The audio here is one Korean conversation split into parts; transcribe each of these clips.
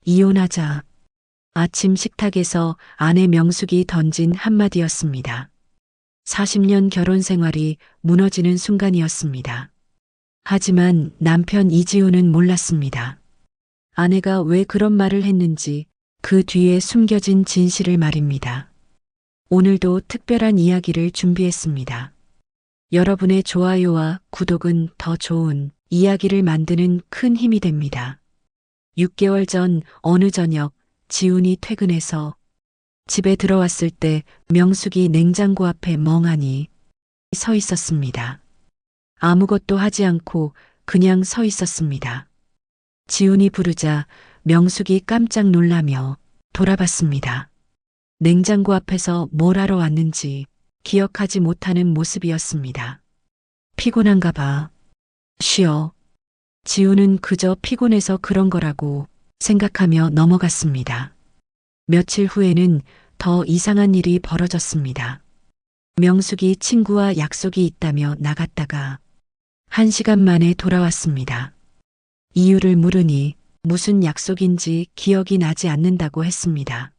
이혼하자. 아침 식탁에서 아내 명숙이 던진 한마디였습니다. 40년 결혼 생활이 무너지는 순간이었습니다. 하지만 남편 이지호는 몰랐습니다. 아내가 왜 그런 말을 했는지 그 뒤에 숨겨진 진실을 말입니다. 오늘도 특별한 이야기를 준비했습니다. 여러분의 좋아요와 구독은 더 좋은 이야기를 만드는 큰 힘이 됩니다. 6개월 전 어느 저녁 지훈이 퇴근해서 집에 들어왔을 때 명숙이 냉장고 앞에 멍하니 서 있었습니다. 아무것도 하지 않고 그냥 서 있었습니다. 지훈이 부르자 명숙이 깜짝 놀라며 돌아봤습니다. 냉장고 앞에서 뭘 하러 왔는지 기억하지 못하는 모습이었습니다. 피곤한가 봐. 쉬어. 지훈은 그저 피곤해서 그런 거라고 생각하며 넘어갔습니다. 며칠 후에는 더 이상한 일이 벌어졌습니다. 명숙이 친구와 약속이 있다며 나갔다가 1시간 만에 돌아왔습니다. 이유를 물으니 무슨 약속인지 기억이 나지 않는다고 했습니다.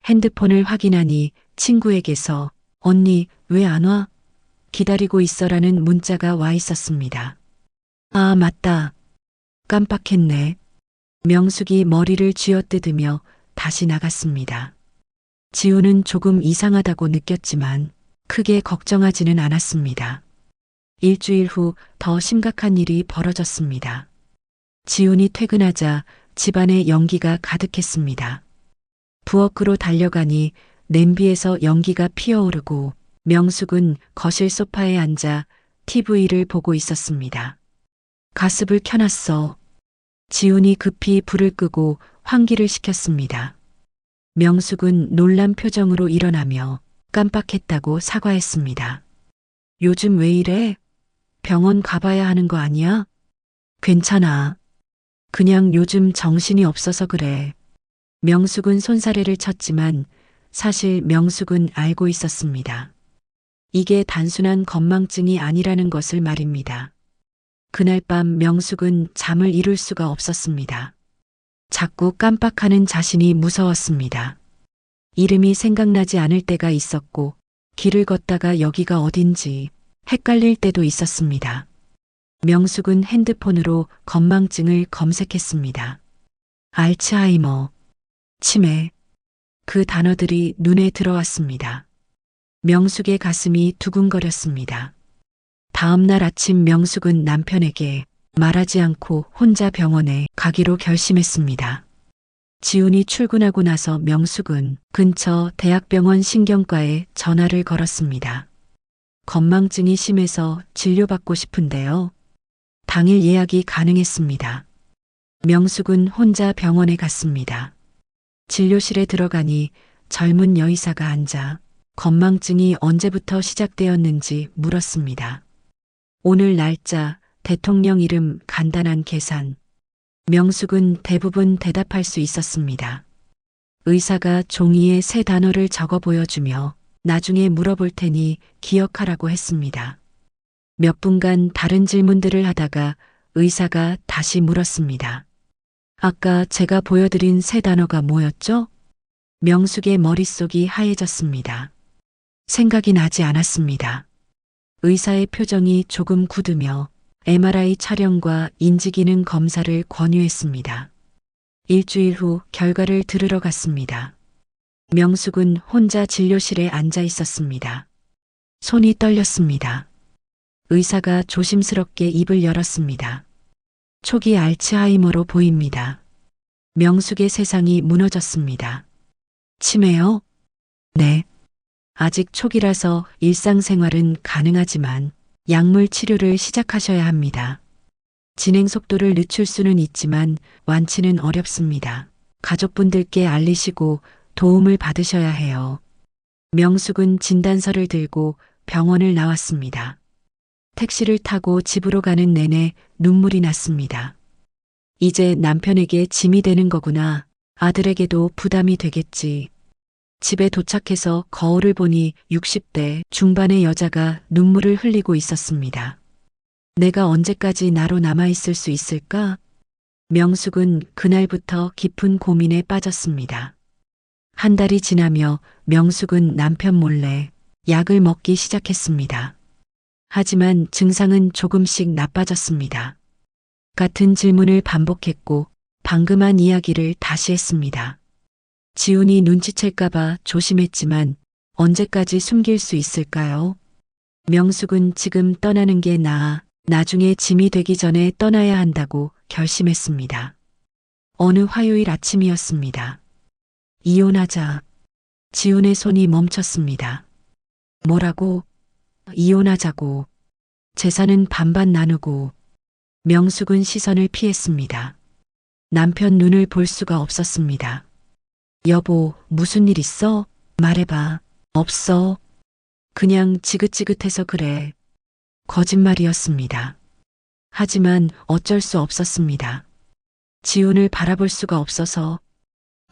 핸드폰을 확인하니 친구에게서 언니 왜 안 와? 기다리고 있어라는 문자가 와 있었습니다. 아, 맞다. 깜빡했네. 명숙이 머리를 쥐어뜯으며 다시 나갔습니다. 지훈은 조금 이상하다고 느꼈지만 크게 걱정하지는 않았습니다. 일주일 후 더 심각한 일이 벌어졌습니다. 지훈이 퇴근하자 집안에 연기가 가득했습니다. 부엌으로 달려가니 냄비에서 연기가 피어오르고 명숙은 거실 소파에 앉아 TV를 보고 있었습니다. 가습을 켜놨어. 지훈이 급히 불을 끄고 환기를 시켰습니다. 명숙은 놀란 표정으로 일어나며 깜빡했다고 사과했습니다. 요즘 왜 이래? 병원 가봐야 하는 거 아니야? 괜찮아. 그냥 요즘 정신이 없어서 그래. 명숙은 손사래를 쳤지만 사실 명숙은 알고 있었습니다. 이게 단순한 건망증이 아니라는 것을 말입니다. 그날 밤 명숙은 잠을 이룰 수가 없었습니다. 자꾸 깜빡하는 자신이 무서웠습니다. 이름이 생각나지 않을 때가 있었고 길을 걷다가 여기가 어딘지 헷갈릴 때도 있었습니다. 명숙은 핸드폰으로 건망증을 검색했습니다. 알츠하이머, 치매, 그 단어들이 눈에 들어왔습니다. 명숙의 가슴이 두근거렸습니다. 다음 날 아침 명숙은 남편에게 말하지 않고 혼자 병원에 가기로 결심했습니다. 지훈이 출근하고 나서 명숙은 근처 대학병원 신경과에 전화를 걸었습니다. 건망증이 심해서 진료받고 싶은데요. 당일 예약이 가능했습니다. 명숙은 혼자 병원에 갔습니다. 진료실에 들어가니 젊은 여의사가 앉아 건망증이 언제부터 시작되었는지 물었습니다. 오늘 날짜, 대통령 이름, 간단한 계산. 명숙은 대부분 대답할 수 있었습니다. 의사가 종이에 세 단어를 적어 보여주며 나중에 물어볼 테니 기억하라고 했습니다. 몇 분간 다른 질문들을 하다가 의사가 다시 물었습니다. 아까 제가 보여드린 세 단어가 뭐였죠? 명숙의 머릿속이 하얘졌습니다. 생각이 나지 않았습니다. 의사의 표정이 조금 굳으며 MRI 촬영과 인지기능 검사를 권유했습니다. 일주일 후 결과를 들으러 갔습니다. 명숙은 혼자 진료실에 앉아 있었습니다. 손이 떨렸습니다. 의사가 조심스럽게 입을 열었습니다. 초기 알츠하이머로 보입니다. 명숙의 세상이 무너졌습니다. 치매요? 네. 아직 초기라서 일상생활은 가능하지만 약물 치료를 시작하셔야 합니다. 진행 속도를 늦출 수는 있지만 완치는 어렵습니다. 가족분들께 알리시고 도움을 받으셔야 해요. 명숙은 진단서를 들고 병원을 나왔습니다. 택시를 타고 집으로 가는 내내 눈물이 났습니다. 이제 남편에게 짐이 되는 거구나. 아들에게도 부담이 되겠지. 집에 도착해서 거울을 보니 60대 중반의 여자가 눈물을 흘리고 있었습니다. 내가 언제까지 나로 남아있을 수 있을까? 명숙은 그날부터 깊은 고민에 빠졌습니다. 한 달이 지나며 명숙은 남편 몰래 약을 먹기 시작했습니다. 하지만 증상은 조금씩 나빠졌습니다. 같은 질문을 반복했고 방금 한 이야기를 다시 했습니다. 지훈이 눈치챌까봐 조심했지만 언제까지 숨길 수 있을까요? 명숙은 지금 떠나는 게 나아 나중에 짐이 되기 전에 떠나야 한다고 결심했습니다. 어느 화요일 아침이었습니다. 이혼하자. 지훈의 손이 멈췄습니다. 뭐라고? 이혼하자고. 재산은 반반 나누고. 명숙은 시선을 피했습니다. 남편 눈을 볼 수가 없었습니다. 여보, 무슨 일 있어? 말해봐. 없어. 그냥 지긋지긋해서 그래. 거짓말이었습니다. 하지만 어쩔 수 없었습니다. 지훈을 바라볼 수가 없어서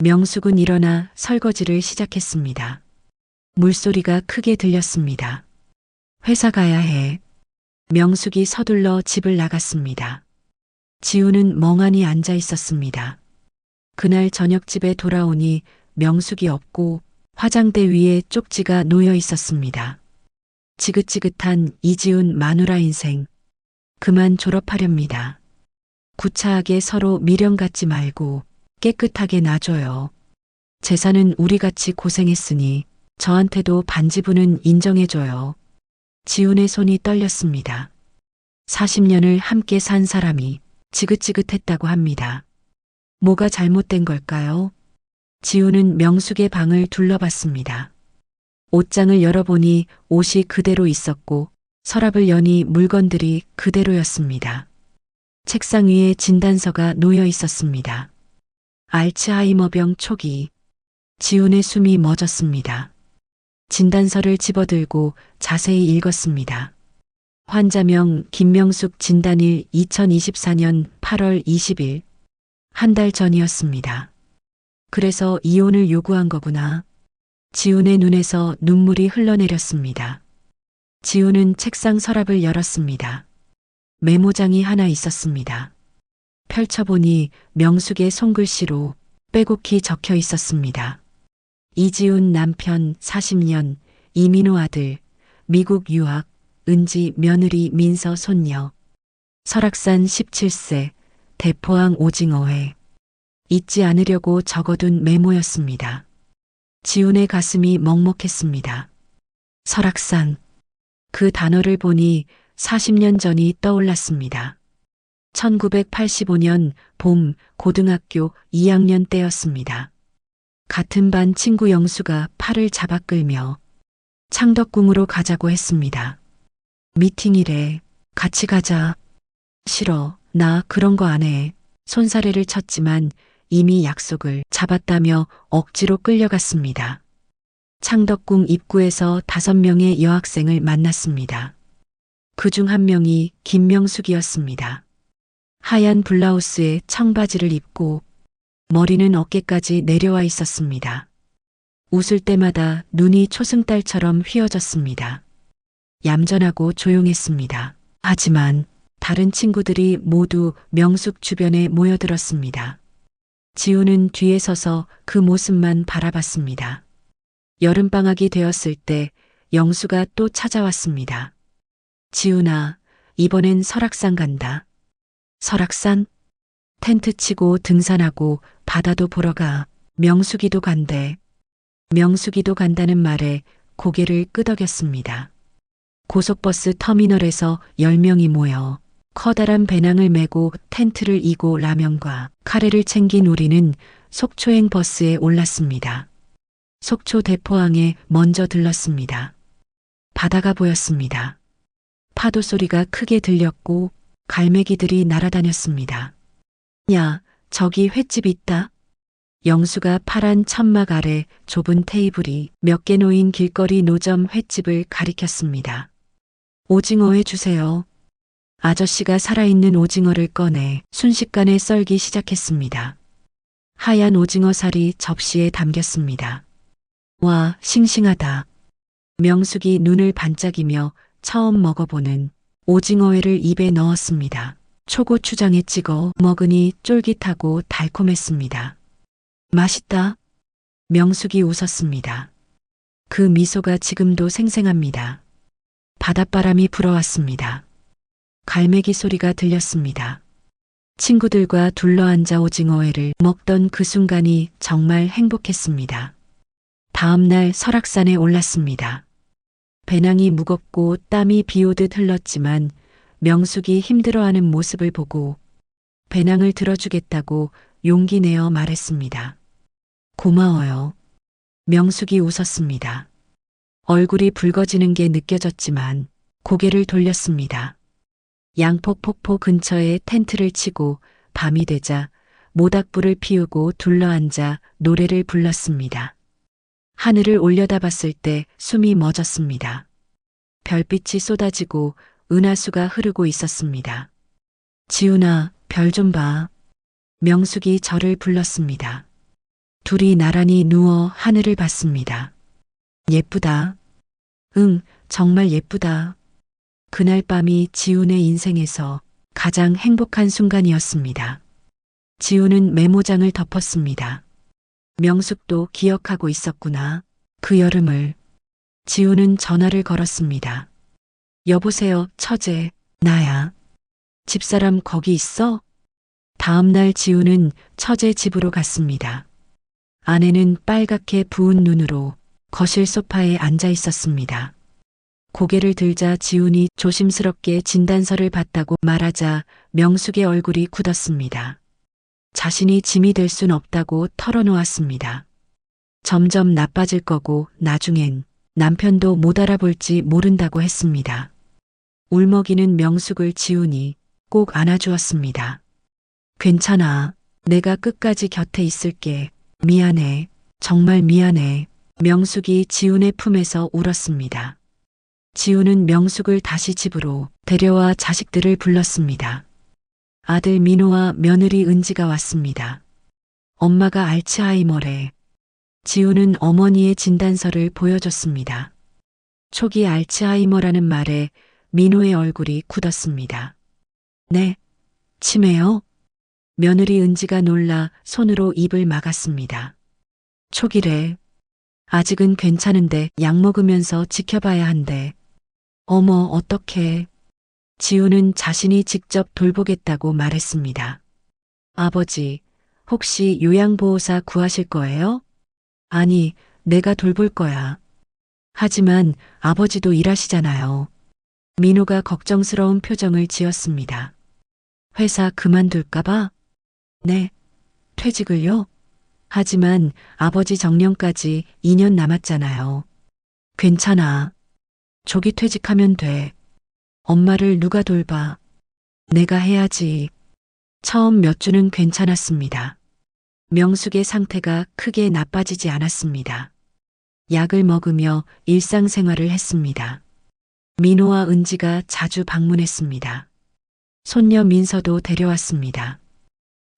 명숙은 일어나 설거지를 시작했습니다. 물소리가 크게 들렸습니다. 회사 가야 해. 명숙이 서둘러 집을 나갔습니다. 지훈은 멍하니 앉아 있었습니다. 그날 저녁 집에 돌아오니 명숙이 없고 화장대 위에 쪽지가 놓여 있었습니다. 지긋지긋한 이지훈 마누라 인생. 그만 졸업하렵니다. 구차하게 서로 미련 갖지 말고 깨끗하게 놔줘요. 재산은 우리 같이 고생했으니 저한테도 반지분은 인정해줘요. 지훈의 손이 떨렸습니다. 40년을 함께 산 사람이 지긋지긋했다고 합니다. 뭐가 잘못된 걸까요? 지훈은 명숙의 방을 둘러봤습니다. 옷장을 열어보니 옷이 그대로 있었고 서랍을 여니 물건들이 그대로였습니다. 책상 위에 진단서가 놓여 있었습니다. 알츠하이머병 초기. 지훈의 숨이 멎었습니다. 진단서를 집어들고 자세히 읽었습니다. 환자명 김명숙 진단일 2024년 8월 20일. 한 달 전이었습니다. 그래서 이혼을 요구한 거구나. 지훈의 눈에서 눈물이 흘러내렸습니다. 지훈은 책상 서랍을 열었습니다. 메모장이 하나 있었습니다. 펼쳐보니 명숙의 손글씨로 빼곡히 적혀 있었습니다. 이지훈 남편 40년, 이민호 아들, 미국 유학, 은지 며느리 민서 손녀, 설악산 17세, 대포항 오징어회. 잊지 않으려고 적어둔 메모였습니다. 지훈의 가슴이 먹먹했습니다. 설악산. 그 단어를 보니 40년 전이 떠올랐습니다. 1985년 봄 고등학교 2학년 때였습니다. 같은 반 친구 영수가 팔을 잡아 끌며 창덕궁으로 가자고 했습니다. 미팅이래. 같이 가자. 싫어. 나 그런 거 안 해. 손사래를 쳤지만 이미 약속을 잡았다며 억지로 끌려갔습니다. 창덕궁 입구에서 5명의 여학생을 만났습니다. 그중 한 명이 김명숙이었습니다. 하얀 블라우스에 청바지를 입고 머리는 어깨까지 내려와 있었습니다. 웃을 때마다 눈이 초승달처럼 휘어졌습니다. 얌전하고 조용했습니다. 하지만 다른 친구들이 모두 명숙 주변에 모여들었습니다. 지훈은 뒤에 서서 그 모습만 바라봤습니다. 여름방학이 되었을 때 영수가 또 찾아왔습니다. 지훈아, 이번엔 설악산 간다. 설악산? 텐트 치고 등산하고 바다도 보러 가. 명숙이도 간대. 명숙이도 간다는 말에 고개를 끄덕였습니다. 고속버스 터미널에서 10명이 모여 커다란 배낭을 메고 텐트를 이고 라면과 카레를 챙긴 우리는 속초행 버스에 올랐습니다. 속초 대포항에 먼저 들렀습니다. 바다가 보였습니다. 파도 소리가 크게 들렸고 갈매기들이 날아다녔습니다. 야, 저기 횟집 있다. 영수가 파란 천막 아래 좁은 테이블이 몇 개 놓인 길거리 노점 횟집을 가리켰습니다. 오징어회 주세요. 아저씨가 살아있는 오징어를 꺼내 순식간에 썰기 시작했습니다. 하얀 오징어 살이 접시에 담겼습니다. 와, 싱싱하다. 명숙이 눈을 반짝이며 처음 먹어보는 오징어회를 입에 넣었습니다. 초고추장에 찍어 먹으니 쫄깃하고 달콤했습니다. 맛있다. 명숙이 웃었습니다. 그 미소가 지금도 생생합니다. 바닷바람이 불어왔습니다. 갈매기 소리가 들렸습니다. 친구들과 둘러앉아 오징어회를 먹던 그 순간이 정말 행복했습니다. 다음 날 설악산에 올랐습니다. 배낭이 무겁고 땀이 비오듯 흘렀지만 명숙이 힘들어하는 모습을 보고 배낭을 들어주겠다고 용기 내어 말했습니다. 고마워요. 명숙이 웃었습니다. 얼굴이 붉어지는 게 느껴졌지만 고개를 돌렸습니다. 양폭폭포 근처에 텐트를 치고 밤이 되자 모닥불을 피우고 둘러앉아 노래를 불렀습니다. 하늘을 올려다봤을 때 숨이 멎었습니다. 별빛이 쏟아지고 은하수가 흐르고 있었습니다. 지훈아, 별 좀 봐. 명숙이 저를 불렀습니다. 둘이 나란히 누워 하늘을 봤습니다. 예쁘다. 응, 정말 예쁘다. 그날 밤이 지훈의 인생에서 가장 행복한 순간이었습니다. 지훈은 메모장을 덮었습니다. 명숙도 기억하고 있었구나. 그 여름을. 지훈은 전화를 걸었습니다. 여보세요, 처제, 나야. 집사람 거기 있어? 다음 날 지훈은 처제 집으로 갔습니다. 아내는 빨갛게 부은 눈으로 거실 소파에 앉아 있었습니다. 고개를 들자 지훈이 조심스럽게 진단서를 봤다고 말하자 명숙의 얼굴이 굳었습니다. 자신이 짐이 될 순 없다고 털어놓았습니다. 점점 나빠질 거고 나중엔 남편도 못 알아볼지 모른다고 했습니다. 울먹이는 명숙을 지훈이 꼭 안아주었습니다. 괜찮아. 내가 끝까지 곁에 있을게. 미안해. 정말 미안해. 명숙이 지훈의 품에서 울었습니다. 지훈은 명숙을 다시 집으로 데려와 자식들을 불렀습니다. 아들 민호와 며느리 은지가 왔습니다. 엄마가 알츠하이머래. 지훈은 어머니의 진단서를 보여줬습니다. 초기 알츠하이머라는 말에 민호의 얼굴이 굳었습니다. 네, 치매요? 며느리 은지가 놀라 손으로 입을 막았습니다. 초기래. 아직은 괜찮은데 약 먹으면서 지켜봐야 한대. 어머, 어떡해. 지훈은 자신이 직접 돌보겠다고 말했습니다. 아버지, 혹시 요양보호사 구하실 거예요? 아니, 내가 돌볼 거야. 하지만 아버지도 일하시잖아요. 민호가 걱정스러운 표정을 지었습니다. 회사 그만둘까봐? 네, 퇴직을요? 하지만 아버지 정년까지 2년 남았잖아요. 괜찮아. 조기 퇴직하면 돼. 엄마를 누가 돌봐? 내가 해야지. 처음 몇 주는 괜찮았습니다. 명숙의 상태가 크게 나빠지지 않았습니다. 약을 먹으며 일상생활을 했습니다. 민호와 은지가 자주 방문했습니다. 손녀 민서도 데려왔습니다.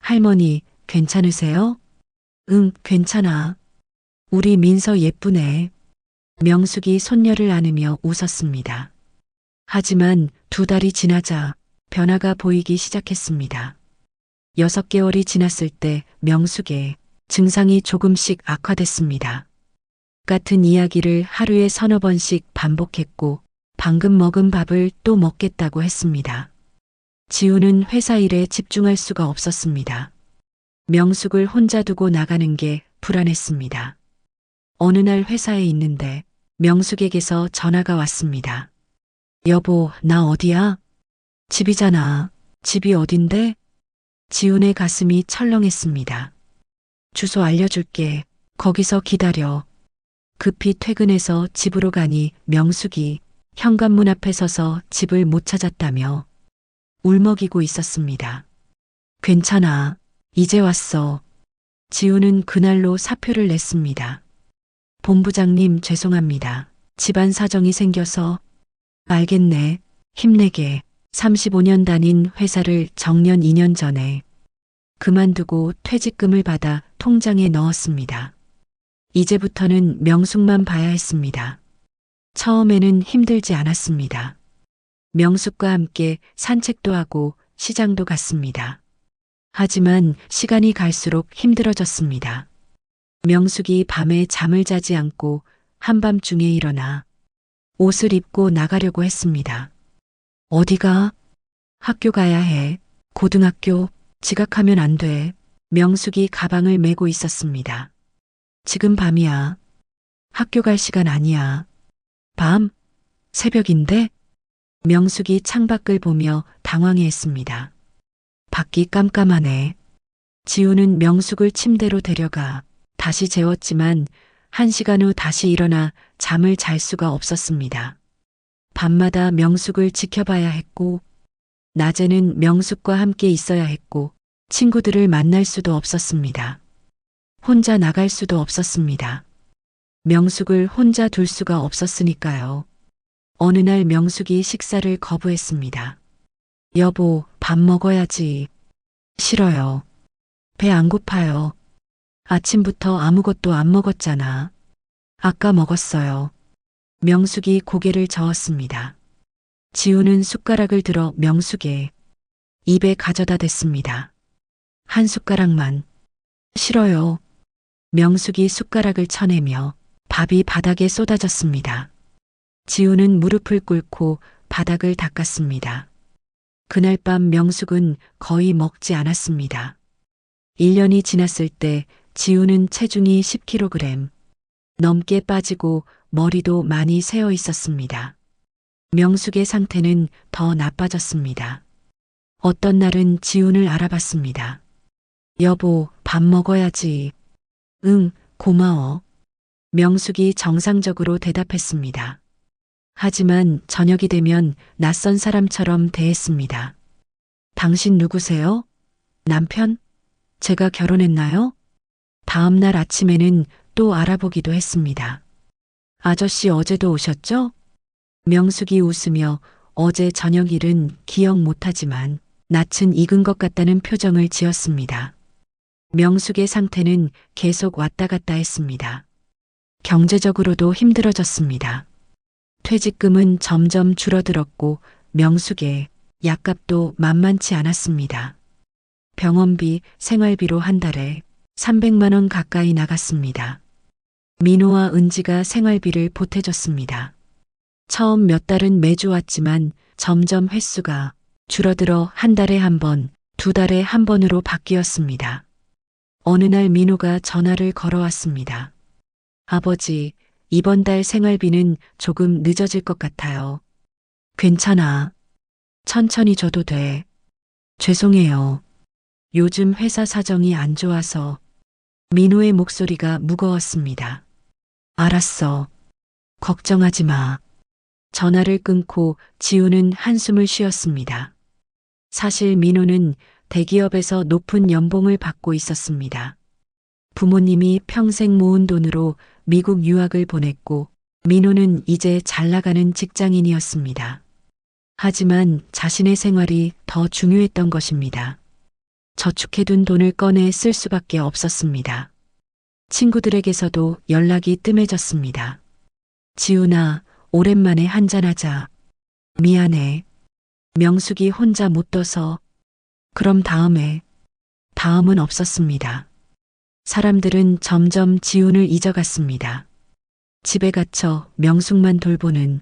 할머니, 괜찮으세요? 응, 괜찮아. 우리 민서 예쁘네. 명숙이 손녀를 안으며 웃었습니다. 하지만 2달이 지나자 변화가 보이기 시작했습니다. 6개월이 지났을 때 명숙의 증상이 조금씩 악화됐습니다. 같은 이야기를 하루에 3~4번씩 반복했고 방금 먹은 밥을 또 먹겠다고 했습니다. 지훈은 회사 일에 집중할 수가 없었습니다. 명숙을 혼자 두고 나가는 게 불안했습니다. 어느 날 회사에 있는데 명숙에게서 전화가 왔습니다. 여보, 나 어디야? 집이잖아. 집이 어딘데? 지훈의 가슴이 철렁했습니다. 주소 알려줄게. 거기서 기다려. 급히 퇴근해서 집으로 가니 명숙이 현관문 앞에 서서 집을 못 찾았다며 울먹이고 있었습니다. 괜찮아. 이제 왔어. 지훈은 그날로 사표를 냈습니다. 본부장님 죄송합니다. 집안 사정이 생겨서. 알겠네. 힘내게. 35년 다닌 회사를 정년 2년 전에 그만두고 퇴직금을 받아 통장에 넣었습니다. 이제부터는 명숙만 봐야 했습니다. 처음에는 힘들지 않았습니다. 명숙과 함께 산책도 하고 시장도 갔습니다. 하지만 시간이 갈수록 힘들어졌습니다. 명숙이 밤에 잠을 자지 않고 한밤중에 일어나 옷을 입고 나가려고 했습니다. 어디가? 학교 가야 해. 고등학교. 지각하면 안 돼. 명숙이 가방을 메고 있었습니다. 지금 밤이야. 학교 갈 시간 아니야. 밤? 새벽인데? 명숙이 창밖을 보며 당황해했습니다. 밖이 깜깜하네. 지우는 명숙을 침대로 데려가 다시 재웠지만 1시간 후 다시 일어나 잠을 잘 수가 없었습니다. 밤마다 명숙을 지켜봐야 했고, 낮에는 명숙과 함께 있어야 했고, 친구들을 만날 수도 없었습니다. 혼자 나갈 수도 없었습니다. 명숙을 혼자 둘 수가 없었으니까요. 어느 날 명숙이 식사를 거부했습니다. 여보, 밥 먹어야지. 싫어요. 배 안 고파요. 아침부터 아무것도 안 먹었잖아. 아까 먹었어요. 명숙이 고개를 저었습니다. 지우는 숟가락을 들어 명숙의 입에 가져다 댔습니다. 한 숟가락만. 싫어요. 명숙이 숟가락을 쳐내며 밥이 바닥에 쏟아졌습니다. 지우는 무릎을 꿇고 바닥을 닦았습니다. 그날 밤 명숙은 거의 먹지 않았습니다. 1년이 지났을 때 지우는 체중이 10kg 넘게 빠지고 머리도 많이 새어 있었습니다. 명숙의 상태는 더 나빠졌습니다. 어떤 날은 지훈을 알아봤습니다. 여보, 밥 먹어야지. 응, 고마워. 명숙이 정상적으로 대답했습니다. 하지만 저녁이 되면 낯선 사람처럼 대했습니다. 당신 누구세요? 남편? 제가 결혼했나요? 다음 날 아침에는 또 알아보기도 했습니다. 아저씨 어제도 오셨죠? 명숙이 웃으며 어제 저녁 일은 기억 못하지만 낯은 익은 것 같다는 표정을 지었습니다. 명숙의 상태는 계속 왔다 갔다 했습니다. 경제적으로도 힘들어졌습니다. 퇴직금은 점점 줄어들었고 명숙의 약값도 만만치 않았습니다. 병원비, 생활비로 한 달에 300만 원 가까이 나갔습니다. 민호와 은지가 생활비를 보태줬습니다. 처음 몇 달은 매주 왔지만 점점 횟수가 줄어들어 한 달에 한 번, 2달에 한 번으로 바뀌었습니다. 어느 날 민호가 전화를 걸어왔습니다. 아버지, 이번 달 생활비는 조금 늦어질 것 같아요. 괜찮아. 천천히 줘도 돼. 죄송해요. 요즘 회사 사정이 안 좋아서. 민호의 목소리가 무거웠습니다. 알았어. 걱정하지 마. 전화를 끊고 지우는 한숨을 쉬었습니다. 사실 민호는 대기업에서 높은 연봉을 받고 있었습니다. 부모님이 평생 모은 돈으로 미국 유학을 보냈고 민호는 이제 잘 나가는 직장인이었습니다. 하지만 자신의 생활이 더 중요했던 것입니다. 저축해둔 돈을 꺼내 쓸 수밖에 없었습니다. 친구들에게서도 연락이 뜸해졌습니다. 지훈아, 오랜만에 한잔하자. 미안해. 명숙이 혼자 못 떠서. 그럼 다음에. 다음은 없었습니다. 사람들은 점점 지훈을 잊어갔습니다. 집에 갇혀 명숙만 돌보는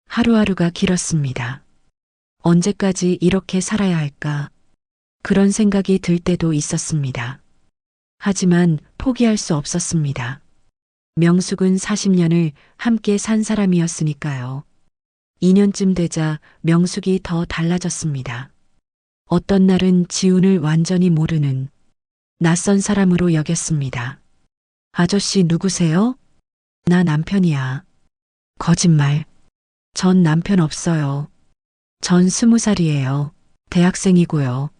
하루하루가 길었습니다. 언제까지 이렇게 살아야 할까? 그런 생각이 들 때도 있었습니다. 하지만 포기할 수 없었습니다. 명숙은 40년을 함께 산 사람이었으니까요. 2년쯤 되자 명숙이 더 달라졌습니다. 어떤 날은 지훈을 완전히 모르는 낯선 사람으로 여겼습니다. 아저씨 누구세요? 나 남편이야. 거짓말. 전 남편 없어요. 전 20살이에요. 대학생이고요.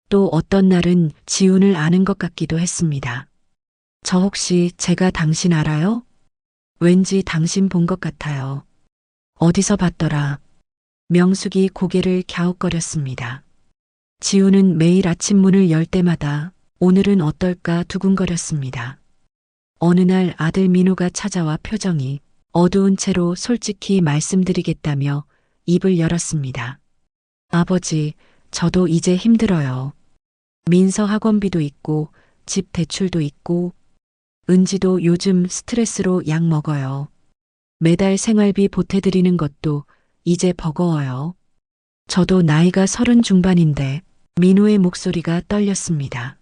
또 어떤 날은 지훈을 아는 것 같기도 했습니다. 저 혹시 제가 당신 알아요? 왠지 당신 본 것 같아요. 어디서 봤더라. 명숙이 고개를 갸웃거렸습니다. 지훈은 매일 아침 문을 열 때마다 오늘은 어떨까 두근거렸습니다. 어느 날 아들 민호가 찾아와 표정이 어두운 채로 솔직히 말씀드리겠다며 입을 열었습니다. 아버지, 저도 이제 힘들어요. 민서 학원비도 있고, 집 대출도 있고, 은지도 요즘 스트레스로 약 먹어요. 매달 생활비 보태드리는 것도 이제 버거워요. 저도 나이가 30 중반인데 민호의 목소리가 떨렸습니다.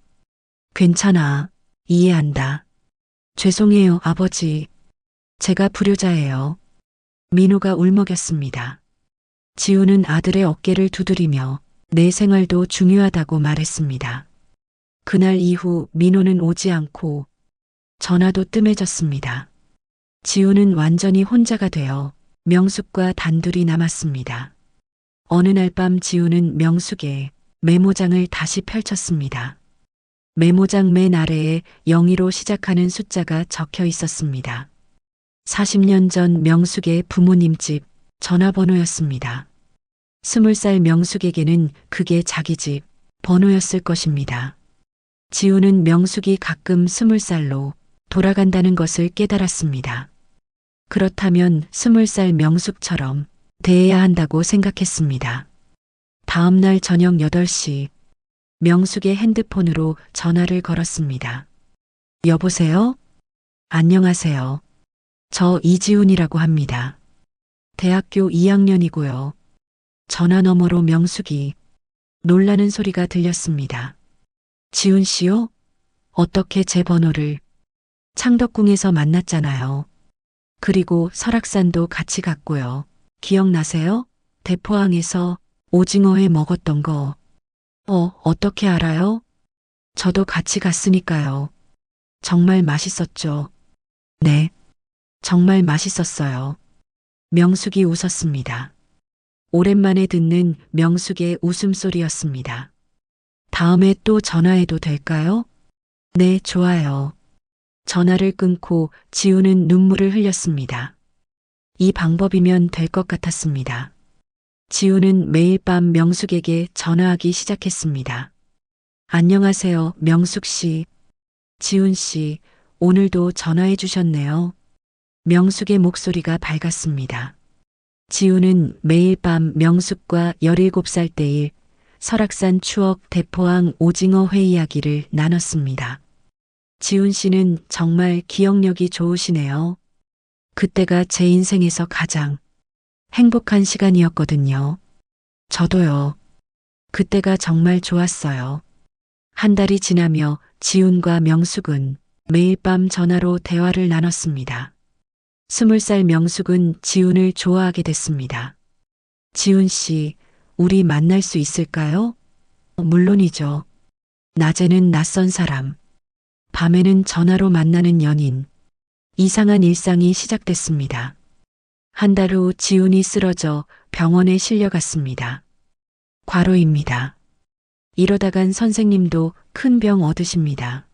괜찮아. 이해한다. 죄송해요, 아버지. 제가 불효자예요. 민호가 울먹였습니다. 지우는 아들의 어깨를 두드리며 내 생활도 중요하다고 말했습니다. 그날 이후 민호는 오지 않고 전화도 뜸해졌습니다. 지우는 완전히 혼자가 되어 명숙과 단둘이 남았습니다. 어느 날 밤 지우는 명숙의 메모장을 다시 펼쳤습니다. 메모장 맨 아래에 0으로 시작하는 숫자가 적혀 있었습니다. 40년 전 명숙의 부모님 집 전화번호였습니다. 20살 명숙에게는 그게 자기 집 번호였을 것입니다. 지우는 명숙이 가끔 20살로 돌아간다는 것을 깨달았습니다. 그렇다면 20살 명숙처럼 대해야 한다고 생각했습니다. 다음 날 저녁 8시 명숙의 핸드폰으로 전화를 걸었습니다. 여보세요? 안녕하세요. 저 이지훈이라고 합니다. 대학교 2학년이고요. 전화 너머로 명숙이 놀라는 소리가 들렸습니다. 지훈 씨요? 어떻게 제 번호를? 창덕궁에서 만났잖아요. 그리고 설악산도 같이 갔고요. 기억나세요? 대포항에서 오징어회 먹었던 거. 어떻게 알아요? 저도 같이 갔으니까요. 정말 맛있었죠. 네, 정말 맛있었어요. 명숙이 웃었습니다. 오랜만에 듣는 명숙의 웃음소리였습니다. 다음에 또 전화해도 될까요? 네, 좋아요. 전화를 끊고 지우는 눈물을 흘렸습니다. 이 방법이면 될 것 같았습니다. 지우는 매일 밤 명숙에게 전화하기 시작했습니다. 안녕하세요, 명숙 씨. 지훈 씨, 오늘도 전화해 주셨네요. 명숙의 목소리가 밝았습니다. 지우는 매일 밤 명숙과 17살 때의 설악산 추억 대포항 오징어 회 이야기를 나눴습니다. 지훈 씨는 정말 기억력이 좋으시네요. 그때가 제 인생에서 가장 행복한 시간이었거든요. 저도요. 그때가 정말 좋았어요. 한 달이 지나며 지훈과 명숙은 매일 밤 전화로 대화를 나눴습니다. 20살 명숙은 지훈을 좋아하게 됐습니다. 지훈 씨, 우리 만날 수 있을까요? 물론이죠. 낮에는 낯선 사람, 밤에는 전화로 만나는 연인. 이상한 일상이 시작됐습니다. 한 달 후 지훈이 쓰러져 병원에 실려갔습니다. 과로입니다. 이러다간 선생님도 큰 병 얻으십니다.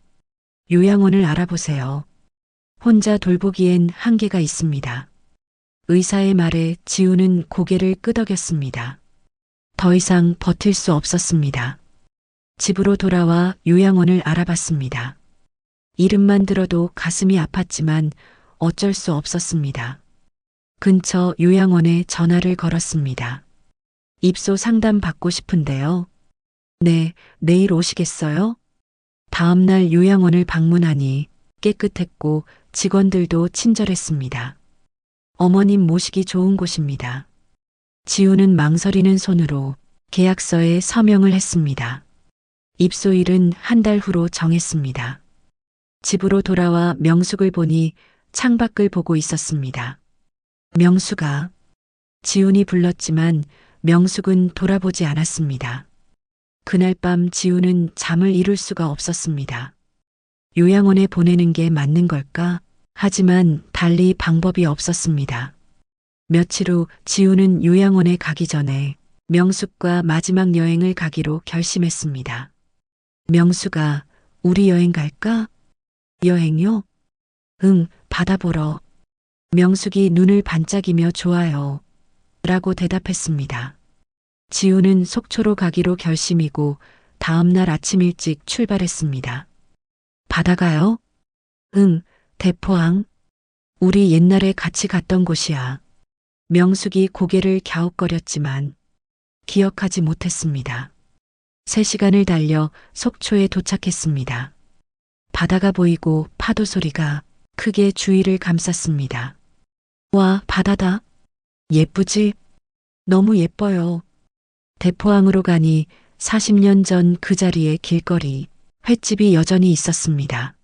요양원을 알아보세요. 혼자 돌보기엔 한계가 있습니다. 의사의 말에 지우는 고개를 끄덕였습니다. 더 이상 버틸 수 없었습니다. 집으로 돌아와 요양원을 알아봤습니다. 이름만 들어도 가슴이 아팠지만 어쩔 수 없었습니다. 근처 요양원에 전화를 걸었습니다. 입소 상담 받고 싶은데요. 네, 내일 오시겠어요? 다음 날 요양원을 방문하니 깨끗했고 직원들도 친절했습니다. 어머님 모시기 좋은 곳입니다. 지우는 망설이는 손으로 계약서에 서명을 했습니다. 입소일은 한 달 후로 정했습니다. 집으로 돌아와 명숙을 보니 창밖을 보고 있었습니다. 명숙아. 지훈이 불렀지만 명숙은 돌아보지 않았습니다. 그날 밤 지훈은 잠을 이룰 수가 없었습니다. 요양원에 보내는 게 맞는 걸까? 하지만 달리 방법이 없었습니다. 며칠 후 지훈은 요양원에 가기 전에 명숙과 마지막 여행을 가기로 결심했습니다. 명숙아, 우리 여행 갈까? 여행요? 응, 바다 보러. 명숙이 눈을 반짝이며 좋아요. 라고 대답했습니다. 지우는 속초로 가기로 결심이고 다음 날 아침 일찍 출발했습니다. 바다 가요? 응, 대포항. 우리 옛날에 같이 갔던 곳이야. 명숙이 고개를 갸웃거렸지만 기억하지 못했습니다. 3시간을 달려 속초에 도착했습니다. 바다가 보이고 파도 소리가 크게 주위를 감쌌습니다. 와, 바다다. 예쁘지? 너무 예뻐요. 대포항으로 가니 40년 전 그 자리에 길거리, 횟집이 여전히 있었습니다.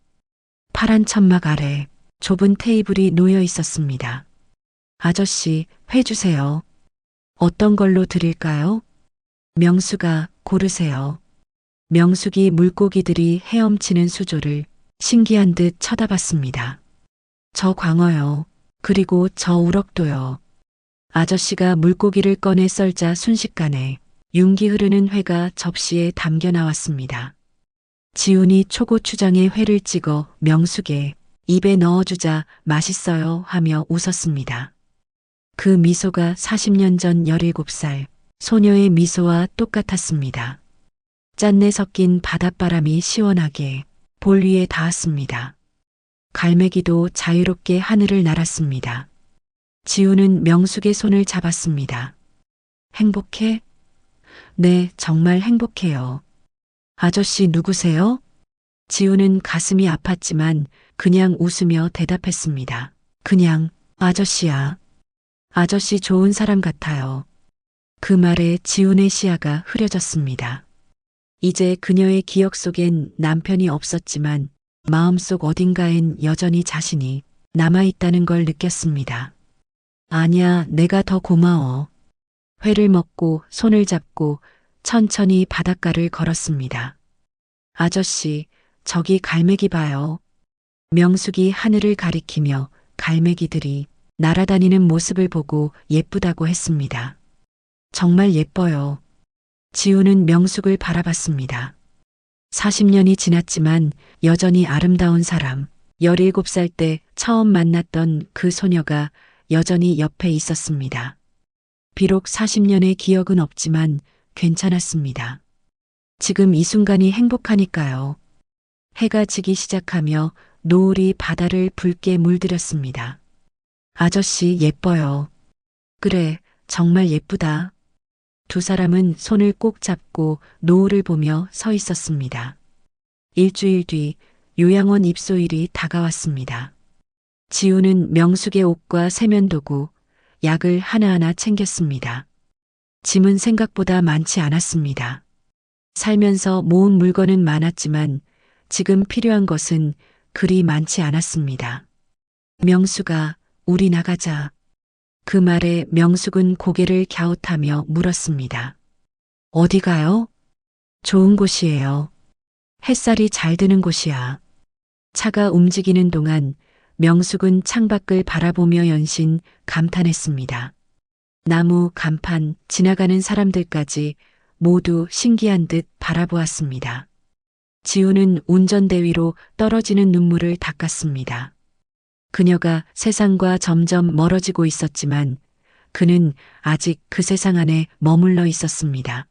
파란 천막 아래 좁은 테이블이 놓여 있었습니다. 아저씨, 회 주세요. 어떤 걸로 드릴까요? 명수가 고르세요. 명숙이 물고기들이 헤엄치는 수조를 신기한 듯 쳐다봤습니다. 저 광어요. 그리고 저 우럭도요. 아저씨가 물고기를 꺼내 썰자 순식간에 윤기 흐르는 회가 접시에 담겨 나왔습니다. 지훈이 초고추장에 회를 찍어 명숙에 입에 넣어주자 맛있어요 하며 웃었습니다. 그 미소가 40년 전 17살 소녀의 미소와 똑같았습니다. 짠내 섞인 바닷바람이 시원하게 볼 위에 닿았습니다. 갈매기도 자유롭게 하늘을 날았습니다. 지우는 명숙의 손을 잡았습니다. 행복해? 네, 정말 행복해요. 아저씨 누구세요? 지우는 가슴이 아팠지만 그냥 웃으며 대답했습니다. 그냥 아저씨야. 아저씨 좋은 사람 같아요. 그 말에 지훈의 시야가 흐려졌습니다. 이제 그녀의 기억 속엔 남편이 없었지만 마음속 어딘가엔 여전히 자신이 남아있다는 걸 느꼈습니다. 아니야, 내가 더 고마워. 회를 먹고 손을 잡고 천천히 바닷가를 걸었습니다. 아저씨, 저기 갈매기 봐요. 명숙이 하늘을 가리키며 갈매기들이 날아다니는 모습을 보고 예쁘다고 했습니다. 정말 예뻐요. 지우는 명숙을 바라봤습니다. 40년이 지났지만 여전히 아름다운 사람, 17살 때 처음 만났던 그 소녀가 여전히 옆에 있었습니다. 비록 40년의 기억은 없지만 괜찮았습니다. 지금 이 순간이 행복하니까요. 해가 지기 시작하며 노을이 바다를 붉게 물들였습니다. 아저씨 예뻐요. 그래, 정말 예쁘다. 두 사람은 손을 꼭 잡고 노을을 보며 서 있었습니다. 일주일 뒤 요양원 입소일이 다가왔습니다. 지우는 명숙의 옷과 세면도구, 약을 하나하나 챙겼습니다. 짐은 생각보다 많지 않았습니다. 살면서 모은 물건은 많았지만 지금 필요한 것은 그리 많지 않았습니다. 명숙아, 우리 나가자. 그 말에 명숙은 고개를 갸웃하며 물었습니다. 어디 가요? 좋은 곳이에요. 햇살이 잘 드는 곳이야. 차가 움직이는 동안 명숙은 창밖을 바라보며 연신 감탄했습니다. 나무, 간판, 지나가는 사람들까지 모두 신기한 듯 바라보았습니다. 지우는 운전대 위로 떨어지는 눈물을 닦았습니다. 그녀가 세상과 점점 멀어지고 있었지만 그는 아직 그 세상 안에 머물러 있었습니다.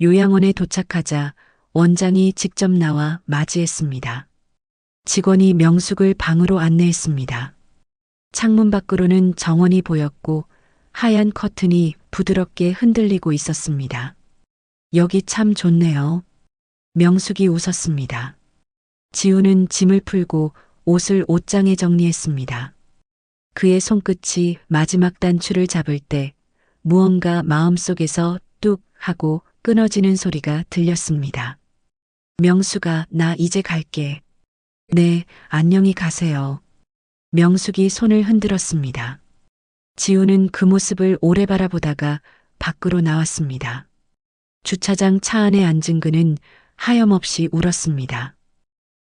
요양원에 도착하자 원장이 직접 나와 맞이했습니다. 직원이 명숙을 방으로 안내했습니다. 창문 밖으로는 정원이 보였고 하얀 커튼이 부드럽게 흔들리고 있었습니다. 여기 참 좋네요. 명숙이 웃었습니다. 지우는 짐을 풀고 옷을 옷장에 정리했습니다. 그의 손끝이 마지막 단추를 잡을 때 무언가 마음속에서 뚝 하고 끊어지는 소리가 들렸습니다. 명숙아, 나 이제 갈게. 네, 안녕히 가세요. 명숙이 손을 흔들었습니다. 지우는 그 모습을 오래 바라보다가 밖으로 나왔습니다. 주차장 차 안에 앉은 그는 하염없이 울었습니다.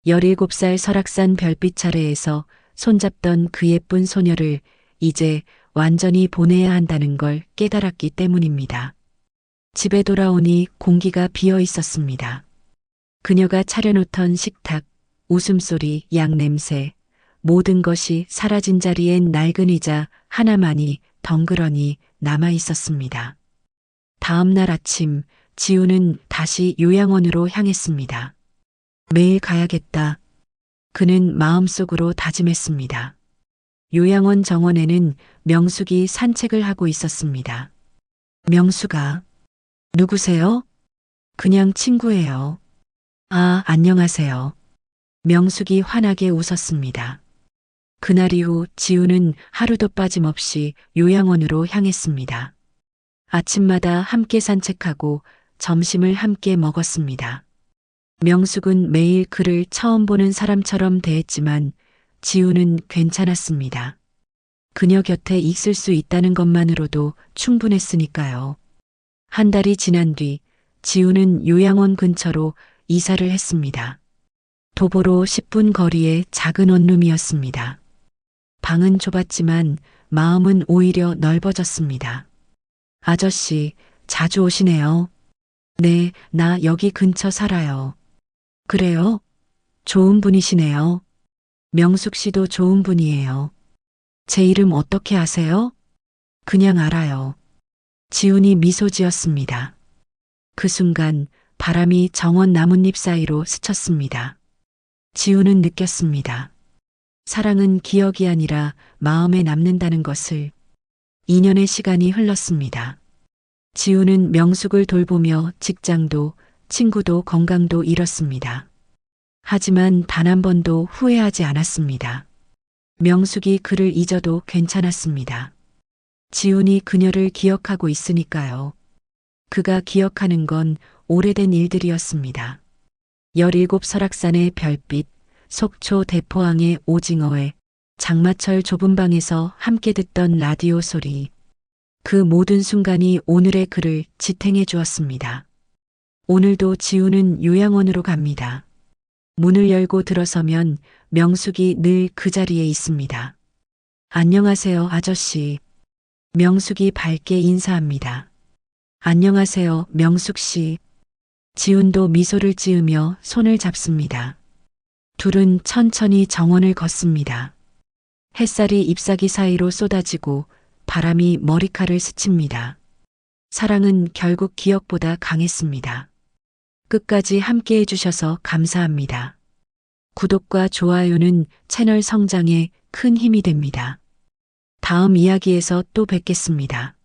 17살 설악산 별빛 차례에서 손잡던 그 예쁜 소녀를 이제 완전히 보내야 한다는 걸 깨달았기 때문입니다. 집에 돌아오니 공기가 비어 있었습니다. 그녀가 차려놓던 식탁, 웃음소리, 약 냄새, 모든 것이 사라진 자리엔 낡은 의자 하나만이 덩그러니 남아 있었습니다. 다음 날 아침, 지우는 다시 요양원으로 향했습니다. 매일 가야겠다. 그는 마음속으로 다짐했습니다. 요양원 정원에는 명숙이 산책을 하고 있었습니다. 명숙아, 누구세요? 그냥 친구예요. 아, 안녕하세요. 명숙이 환하게 웃었습니다. 그날 이후 지우는 하루도 빠짐없이 요양원으로 향했습니다. 아침마다 함께 산책하고 점심을 함께 먹었습니다. 명숙은 매일 그를 처음 보는 사람처럼 대했지만 지우는 괜찮았습니다. 그녀 곁에 있을 수 있다는 것만으로도 충분했으니까요. 한 달이 지난 뒤 지우는 요양원 근처로 이사를 했습니다. 도보로 10분 거리의 작은 원룸이었습니다. 방은 좁았지만 마음은 오히려 넓어졌습니다. 아저씨, 자주 오시네요. 네, 나 여기 근처 살아요. 그래요? 좋은 분이시네요. 명숙 씨도 좋은 분이에요. 제 이름 어떻게 아세요? 그냥 알아요. 지훈이 미소 지었습니다. 그 순간 바람이 정원 나뭇잎 사이로 스쳤습니다. 지훈은 느꼈습니다. 사랑은 기억이 아니라 마음에 남는다는 것을. 2년의 시간이 흘렀습니다. 지훈은 명숙을 돌보며 직장도 친구도 건강도 잃었습니다. 하지만 단 한 번도 후회하지 않았습니다. 명숙이 그를 잊어도 괜찮았습니다. 지훈이 그녀를 기억하고 있으니까요. 그가 기억하는 건 오래된 일들이었습니다. 17 설악산의 별빛, 속초 대포항의 오징어회, 장마철 좁은 방에서 함께 듣던 라디오 소리. 그 모든 순간이 오늘의 그를 지탱해 주었습니다. 오늘도 지우는 요양원으로 갑니다. 문을 열고 들어서면 명숙이 늘 그 자리에 있습니다. 안녕하세요, 아저씨. 명숙이 밝게 인사합니다. 안녕하세요, 명숙 씨. 지훈도 미소를 지으며 손을 잡습니다. 둘은 천천히 정원을 걷습니다. 햇살이 잎사귀 사이로 쏟아지고 바람이 머리카락을 스칩니다. 사랑은 결국 기억보다 강했습니다. 끝까지 함께 해주셔서 감사합니다. 구독과 좋아요는 채널 성장에 큰 힘이 됩니다. 다음 이야기에서 또 뵙겠습니다.